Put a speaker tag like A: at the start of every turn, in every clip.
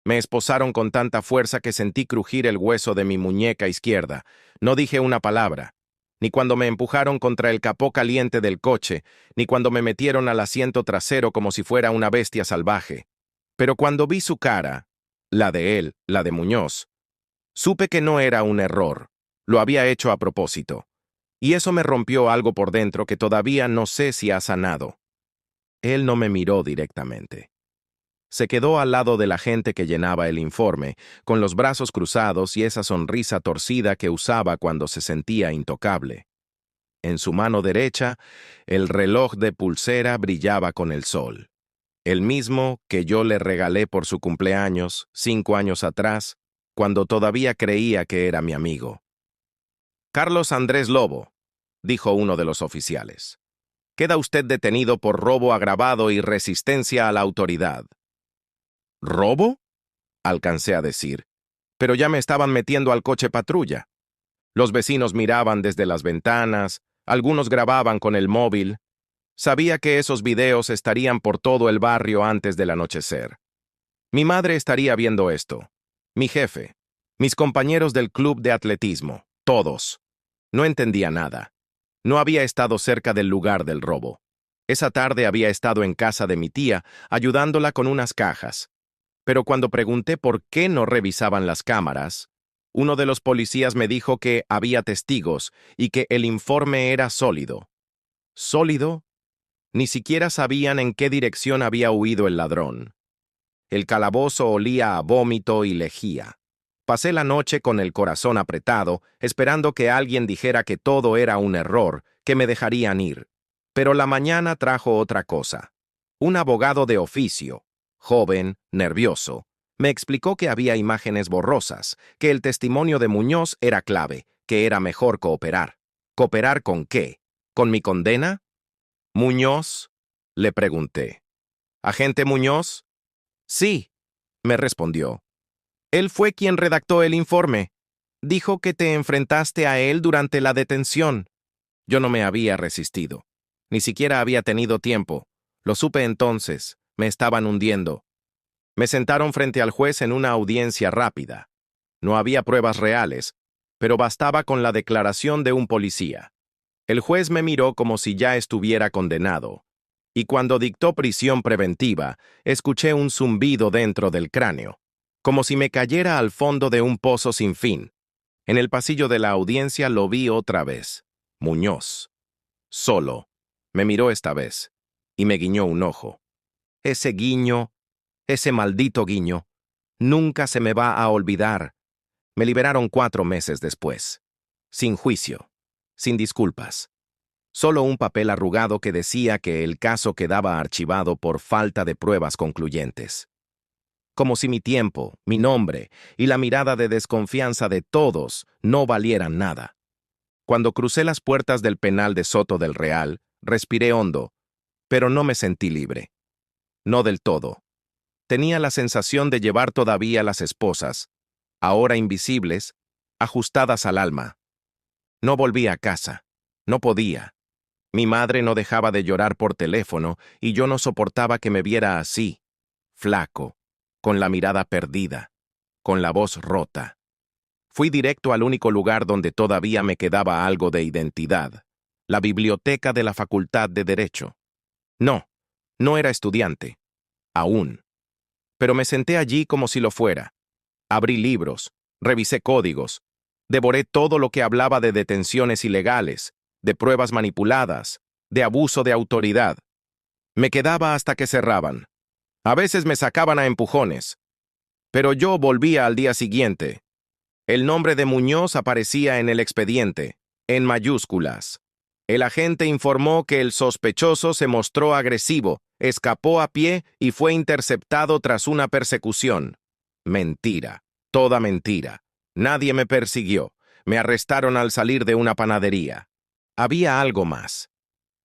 A: Me esposaron con tanta fuerza que sentí crujir el hueso de mi muñeca izquierda. No dije una palabra, ni cuando me empujaron contra el capó caliente del coche, ni cuando me metieron al asiento trasero como si fuera una bestia salvaje. Pero cuando vi su cara, la de él, la de Muñoz, supe que no era un error. Lo había hecho a propósito. Y eso me rompió algo por dentro que todavía no sé si ha sanado. Él no me miró directamente. Se quedó al lado de la gente que llenaba el informe, con los brazos cruzados y esa sonrisa torcida que usaba cuando se sentía intocable. En su mano derecha, el reloj de pulsera brillaba con el sol, el mismo que yo le regalé por su cumpleaños 5 años atrás, cuando todavía creía que era mi amigo. «Carlos Andrés Lobo», dijo uno de los oficiales. «Queda usted detenido por robo agravado y resistencia a la autoridad». «¿Robo?», alcancé a decir, pero ya me estaban metiendo al coche patrulla. Los vecinos miraban desde las ventanas, algunos grababan con el móvil. Sabía que esos videos estarían por todo el barrio antes del anochecer. Mi madre estaría viendo esto. Mi jefe. Mis compañeros del club de atletismo. Todos. No entendía nada. No había estado cerca del lugar del robo. Esa tarde había estado en casa de mi tía, ayudándola con unas cajas. Pero cuando pregunté por qué no revisaban las cámaras, uno de los policías me dijo que había testigos y que el informe era sólido. ¿Sólido? Ni siquiera sabían en qué dirección había huido el ladrón. El calabozo olía a vómito y lejía. Pasé la noche con el corazón apretado, esperando que alguien dijera que todo era un error, que me dejarían ir. Pero la mañana trajo otra cosa. Un abogado de oficio, joven, nervioso, me explicó que había imágenes borrosas, que el testimonio de Muñoz era clave, que era mejor cooperar. ¿Cooperar con qué? ¿Con mi condena? «¿Muñoz?», le pregunté. «¿Agente Muñoz?» «Sí», me respondió. «Él fue quien redactó el informe. Dijo que te enfrentaste a él durante la detención». Yo no me había resistido. Ni siquiera había tenido tiempo. Lo supe entonces. Me estaban hundiendo. Me sentaron frente al juez en una audiencia rápida. No había pruebas reales, pero bastaba con la declaración de un policía. El juez me miró como si ya estuviera condenado, y cuando dictó prisión preventiva, escuché un zumbido dentro del cráneo, como si me cayera al fondo de un pozo sin fin. En el pasillo de la audiencia lo vi otra vez. Muñoz. Solo. Me miró esta vez, y me guiñó un ojo. Ese guiño, ese maldito guiño, nunca se me va a olvidar. Me liberaron 4 meses después. Sin juicio. Sin disculpas. Solo un papel arrugado que decía que el caso quedaba archivado por falta de pruebas concluyentes. Como si mi tiempo, mi nombre y la mirada de desconfianza de todos no valieran nada. Cuando crucé las puertas del penal de Soto del Real, respiré hondo, pero no me sentí libre. No del todo. Tenía la sensación de llevar todavía las esposas, ahora invisibles, ajustadas al alma. No volví a casa. No podía. Mi madre no dejaba de llorar por teléfono y yo no soportaba que me viera así, flaco, con la mirada perdida, con la voz rota. Fui directo al único lugar donde todavía me quedaba algo de identidad, la biblioteca de la Facultad de Derecho. No, no era estudiante, aún. Pero me senté allí como si lo fuera. Abrí libros, revisé códigos, devoré todo lo que hablaba de detenciones ilegales, de pruebas manipuladas, de abuso de autoridad. Me quedaba hasta que cerraban. A veces me sacaban a empujones. Pero yo volvía al día siguiente. El nombre de Muñoz aparecía en el expediente, en mayúsculas. El agente informó que el sospechoso se mostró agresivo, escapó a pie y fue interceptado tras una persecución. Mentira, toda mentira. Nadie me persiguió. Me arrestaron al salir de una panadería. Había algo más.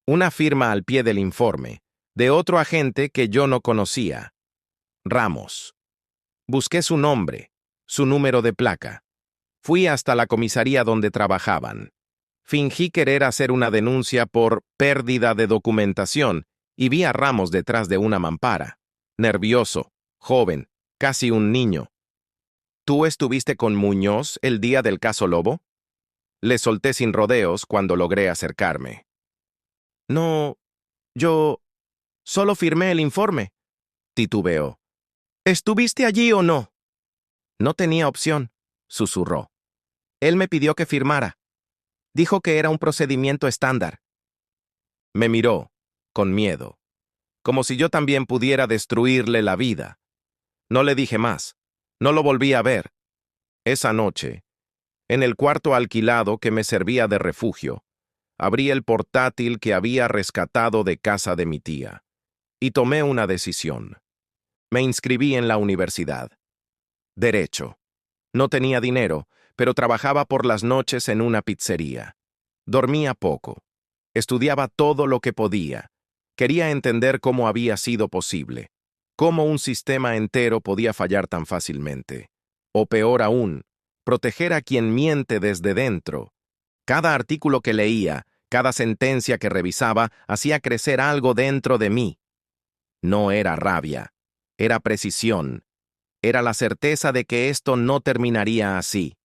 A: Una firma al pie del informe, de otro agente que yo no conocía. Ramos. Busqué su nombre, su número de placa. Fui hasta la comisaría donde trabajaban. Fingí querer hacer una denuncia por pérdida de documentación y vi a Ramos detrás de una mampara. Nervioso, joven, casi un niño. ¿Tú estuviste con Muñoz el día del caso Lobo? Le solté sin rodeos cuando logré acercarme. No, yo solo firmé el informe, titubeó. ¿Estuviste allí o no? No tenía opción, susurró. Él me pidió que firmara. Dijo que era un procedimiento estándar. Me miró, con miedo, como si yo también pudiera destruirle la vida. No le dije más. No lo volví a ver. Esa noche, en el cuarto alquilado que me servía de refugio, abrí el portátil que había rescatado de casa de mi tía y tomé una decisión. Me inscribí en la universidad. Derecho. No tenía dinero, pero trabajaba por las noches en una pizzería. Dormía poco. Estudiaba todo lo que podía. Quería entender cómo había sido posible, cómo un sistema entero podía fallar tan fácilmente. O peor aún, proteger a quien miente desde dentro. Cada artículo que leía, cada sentencia que revisaba, hacía crecer algo dentro de mí. No era rabia, era precisión. Era la certeza de que esto no terminaría así.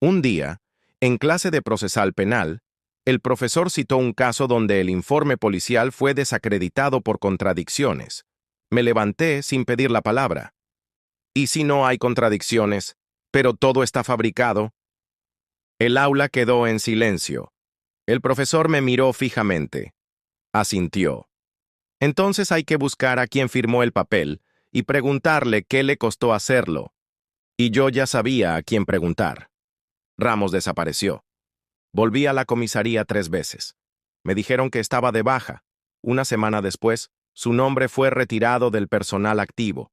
A: Un día, en clase de procesal penal, el profesor citó un caso donde el informe policial fue desacreditado por contradicciones. Me levanté sin pedir la palabra. ¿Y si no hay contradicciones, pero todo está fabricado? El aula quedó en silencio. El profesor me miró fijamente. Asintió. Entonces hay que buscar a quien firmó el papel y preguntarle qué le costó hacerlo. Y yo ya sabía a quién preguntar. Ramos desapareció. Volví a la comisaría 3 veces. Me dijeron que estaba de baja. Una semana después, su nombre fue retirado del personal activo.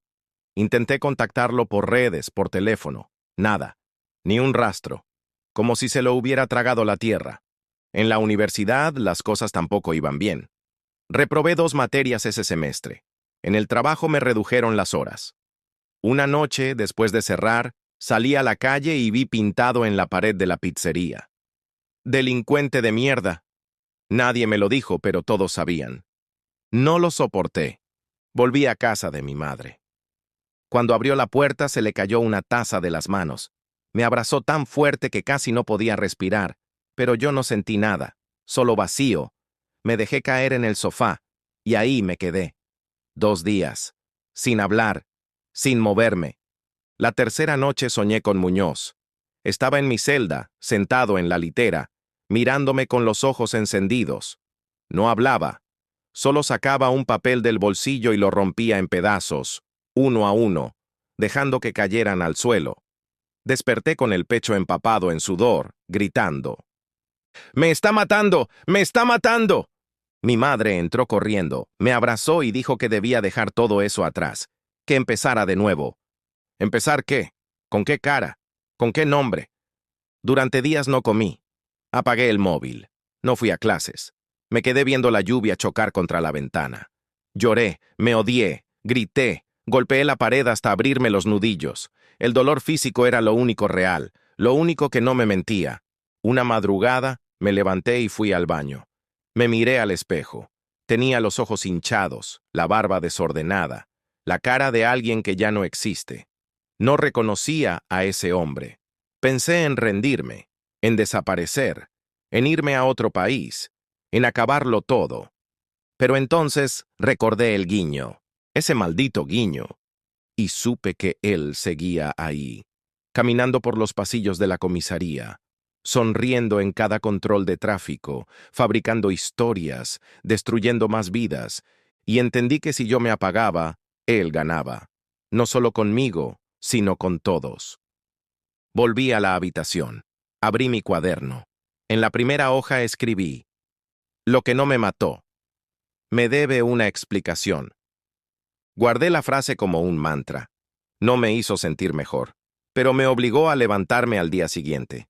A: Intenté contactarlo por redes, por teléfono. Nada. Ni un rastro. Como si se lo hubiera tragado la tierra. En la universidad, las cosas tampoco iban bien. Reprobé 2 materias ese semestre. En el trabajo me redujeron las horas. Una noche, después de cerrar, salí a la calle y vi pintado en la pared de la pizzería: «Delincuente de mierda». Nadie me lo dijo, pero todos sabían. No lo soporté. Volví a casa de mi madre. Cuando abrió la puerta se le cayó una taza de las manos. Me abrazó tan fuerte que casi no podía respirar, pero yo no sentí nada, solo vacío. Me dejé caer en el sofá, y ahí me quedé. 2 días, sin hablar, sin moverme. La tercera noche soñé con Muñoz. Estaba en mi celda, sentado en la litera, mirándome con los ojos encendidos. No hablaba. Solo sacaba un papel del bolsillo y lo rompía en pedazos, uno a uno, dejando que cayeran al suelo. Desperté con el pecho empapado en sudor, gritando: «¡Me está matando! ¡Me está matando!». Mi madre entró corriendo, me abrazó y dijo que debía dejar todo eso atrás, que empezara de nuevo. ¿Empezar qué? ¿Con qué cara? ¿Con qué nombre? Durante días no comí. Apagué el móvil. No fui a clases. Me quedé viendo la lluvia chocar contra la ventana. Lloré, me odié, grité, golpeé la pared hasta abrirme los nudillos. El dolor físico era lo único real, lo único que no me mentía. Una madrugada, me levanté y fui al baño. Me miré al espejo. Tenía los ojos hinchados, la barba desordenada, la cara de alguien que ya no existe. No reconocía a ese hombre. Pensé en rendirme, en desaparecer, en irme a otro país, en acabarlo todo. Pero entonces recordé el guiño, ese maldito guiño, y supe que él seguía ahí, caminando por los pasillos de la comisaría, sonriendo en cada control de tráfico, fabricando historias, destruyendo más vidas, y entendí que si yo me apagaba, él ganaba, no solo conmigo, sino con todos. Volví a la habitación. Abrí mi cuaderno. En la primera hoja escribí: «Lo que no me mató. Me debe una explicación». Guardé la frase como un mantra. No me hizo sentir mejor, pero me obligó a levantarme al día siguiente.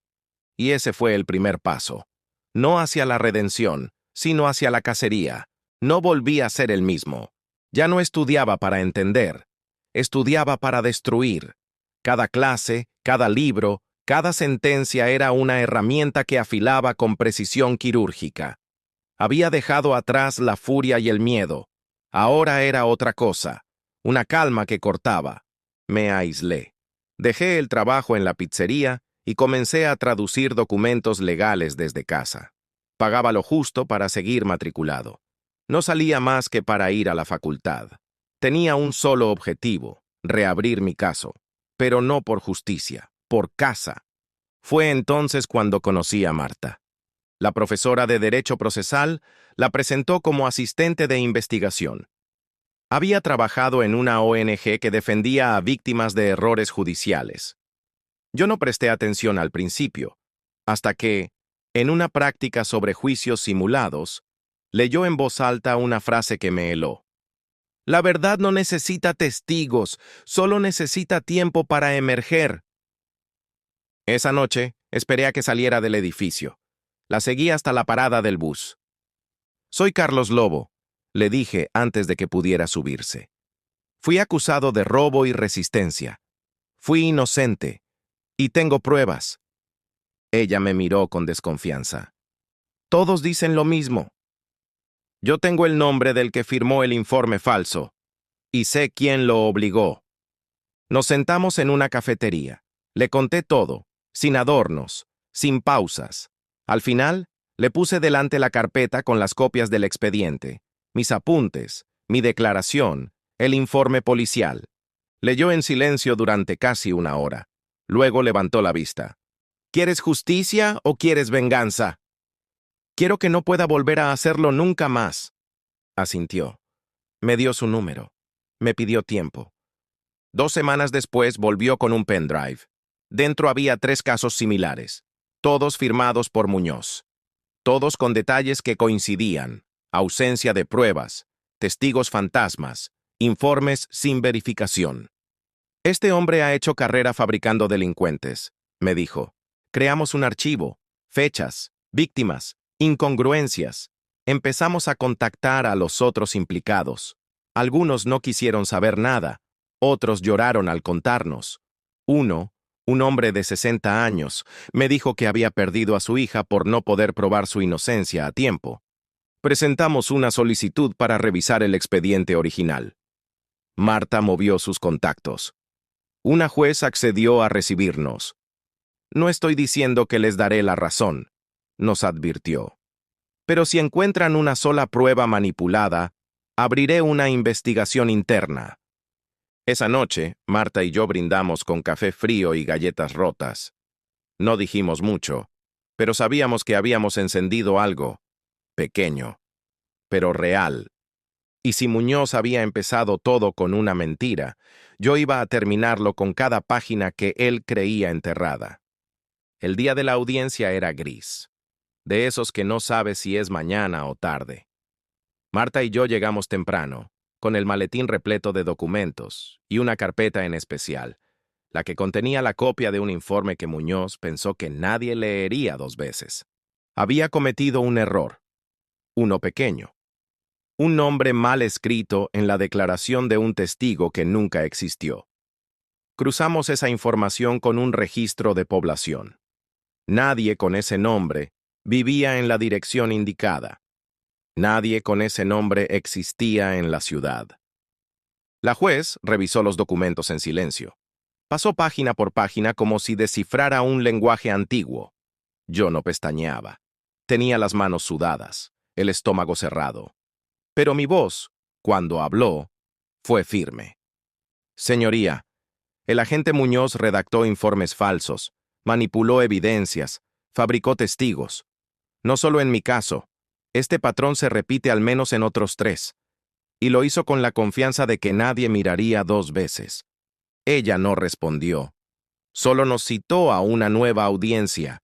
A: Y ese fue el primer paso. No hacia la redención, sino hacia la cacería. No volví a ser el mismo. Ya no estudiaba para entender. Estudiaba para destruir. Cada clase, cada libro, cada sentencia era una herramienta que afilaba con precisión quirúrgica. Había dejado atrás la furia y el miedo. Ahora era otra cosa, una calma que cortaba. Me aislé. Dejé el trabajo en la pizzería y comencé a traducir documentos legales desde casa. Pagaba lo justo para seguir matriculado. No salía más que para ir a la facultad. Tenía un solo objetivo: reabrir mi caso, pero no por justicia, por casa. Fue entonces cuando conocí a Marta. La profesora de Derecho Procesal la presentó como asistente de investigación. Había trabajado en una ONG que defendía a víctimas de errores judiciales. Yo no presté atención al principio, hasta que, en una práctica sobre juicios simulados, leyó en voz alta una frase que me heló. La verdad no necesita testigos, solo necesita tiempo para emerger. Esa noche, esperé a que saliera del edificio. La seguí hasta la parada del bus. Soy Carlos Lobo, le dije antes de que pudiera subirse. Fui acusado de robo y resistencia. Fui inocente. Y tengo pruebas. Ella me miró con desconfianza. Todos dicen lo mismo. Yo tengo el nombre del que firmó el informe falso. Y sé quién lo obligó. Nos sentamos en una cafetería. Le conté todo, sin adornos, sin pausas. Al final, le puse delante la carpeta con las copias del expediente, mis apuntes, mi declaración, el informe policial. Leyó en silencio durante casi una hora. Luego levantó la vista. ¿Quieres justicia o quieres venganza? Quiero que no pueda volver a hacerlo nunca más. Asintió. Me dio su número. Me pidió tiempo. 2 semanas después volvió con un pendrive. Dentro había 3 casos similares, todos firmados por Muñoz. Todos con detalles que coincidían: ausencia de pruebas, testigos fantasmas, informes sin verificación. Este hombre ha hecho carrera fabricando delincuentes, me dijo. Creamos un archivo, fechas, víctimas, incongruencias. Empezamos a contactar a los otros implicados. Algunos no quisieron saber nada, otros lloraron al contarnos. Uno, un hombre de 60 años, me dijo que había perdido a su hija por no poder probar su inocencia a tiempo. Presentamos una solicitud para revisar el expediente original. Marta movió sus contactos. Una juez accedió a recibirnos. No estoy diciendo que les daré la razón, nos advirtió. Pero si encuentran una sola prueba manipulada, abriré una investigación interna. Esa noche, Marta y yo brindamos con café frío y galletas rotas. No dijimos mucho, pero sabíamos que habíamos encendido algo, pequeño, pero real. Y si Muñoz había empezado todo con una mentira, yo iba a terminarlo con cada página que él creía enterrada. El día de la audiencia era gris, de esos que no sabes si es mañana o tarde. Marta y yo llegamos temprano, con el maletín repleto de documentos y una carpeta en especial, la que contenía la copia de un informe que Muñoz pensó que nadie leería 2 veces. Había cometido un error, uno pequeño. Un nombre mal escrito en la declaración de un testigo que nunca existió. Cruzamos esa información con un registro de población. Nadie con ese nombre vivía en la dirección indicada. Nadie con ese nombre existía en la ciudad. La juez revisó los documentos en silencio. Pasó página por página como si descifrara un lenguaje antiguo. Yo no pestañeaba. Tenía las manos sudadas, el estómago cerrado. Pero mi voz, cuando habló, fue firme. Señoría, el agente Muñoz redactó informes falsos, manipuló evidencias, fabricó testigos. No solo en mi caso, este patrón se repite al menos en otros 3, y lo hizo con la confianza de que nadie miraría 2 veces. Ella no respondió. Solo nos citó a una nueva audiencia.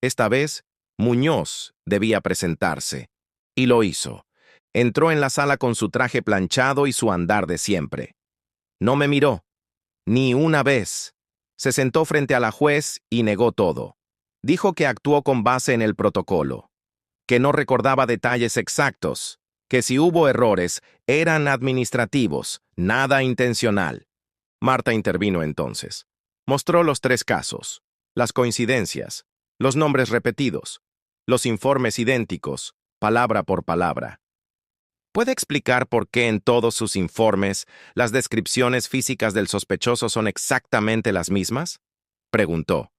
A: Esta vez, Muñoz debía presentarse, y lo hizo. Entró en la sala con su traje planchado y su andar de siempre. No me miró, ni una vez. Se sentó frente a la juez y negó todo. Dijo que actuó con base en el protocolo, que no recordaba detalles exactos, que si hubo errores, eran administrativos, nada intencional. Marta intervino entonces. Mostró los 3 casos, las coincidencias, los nombres repetidos, los informes idénticos, palabra por palabra. ¿Puede explicar por qué en todos sus informes las descripciones físicas del sospechoso son exactamente las mismas? Preguntó.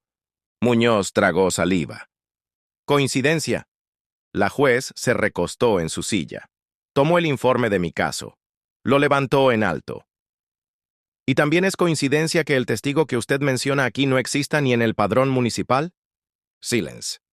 A: Muñoz tragó saliva. Coincidencia. La juez se recostó en su silla. Tomó el informe de mi caso. Lo levantó en alto. ¿Y también es coincidencia que el testigo que usted menciona aquí no exista ni en el padrón municipal? Silence.